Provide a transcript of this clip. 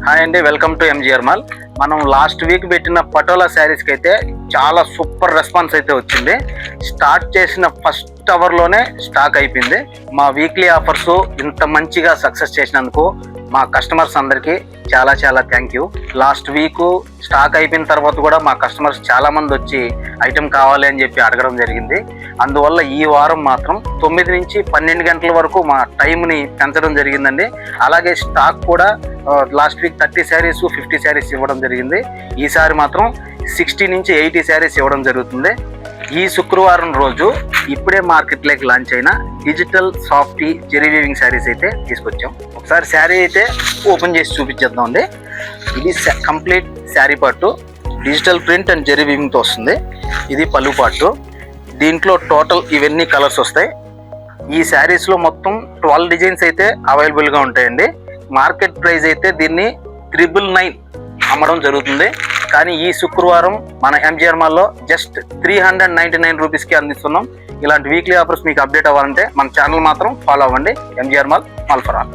Hi అండి, welcome to MGR mall. మనం last week పెట్టిన పటోలా శారీస్కి అయితే చాలా సూపర్ రెస్పాన్స్ అయితే వచ్చింది. స్టార్ట్ చేసిన ఫస్ట్ అవర్లోనే స్టాక్ అయిపోయింది. మా వీక్లీ ఆఫర్స్ ఇంత మంచిగా సక్సెస్ చేసినందుకు మా కస్టమర్స్ అందరికీ చాలా చాలా thank you. Last week stock అయిపోయిన తర్వాత కూడా మా కస్టమర్స్ చాలా మంది వచ్చి ఐటెం కావాలి అని చెప్పి అడగడం జరిగింది. అందువల్ల ఈ వారం మాత్రం 9 నుంచి 12 గంటల వరకు మా టైంని పెంచడం జరిగిందండి. అలాగే స్టాక్ కూడా లాస్ట్ వీక్ 30 శారీస్ 50 శారీస్ ఇవ్వడం జరిగింది. ఈసారి మాత్రం 60 నుంచి 80 శారీస్ ఇవ్వడం జరుగుతుంది. ఈ శుక్రవారం రోజు ఇప్పుడే మార్కెట్లోకి లాంచ్ అయిన డిజిటల్ సాఫ్టీ జెరీ వీవింగ్ శారీస్ అయితే తీసుకొచ్చాం. ఒకసారి శారీ అయితే ఓపెన్ చేసి చూపించేద్దాం అండి. ఇది complete sari part digital print and zari వీవింగ్తో వస్తుంది. ఇది పళ్ళు పార్టు. దీంట్లో టోటల్ ఇవన్నీ కలర్స్ వస్తాయి. ఈ శారీస్లో మొత్తం 12 డిజైన్స్ అయితే అవైలబుల్గా ఉంటాయండి. మార్కెట్ ప్రైస్ అయితే దీన్ని 999 అమ్మడం జరుగుతుంది. కానీ ఈ శుక్రవారం మన ఎంజిఆర్ మాల్లో జస్ట్ 399 రూపీస్కి అందిస్తున్నాం. ఇలాంటి వీక్లీ ఆఫర్స్ మీకు అప్డేట్ అవ్వాలంటే మన ఛానల్ మాత్రం ఫాలో అవ్వండి. MGR mall for all.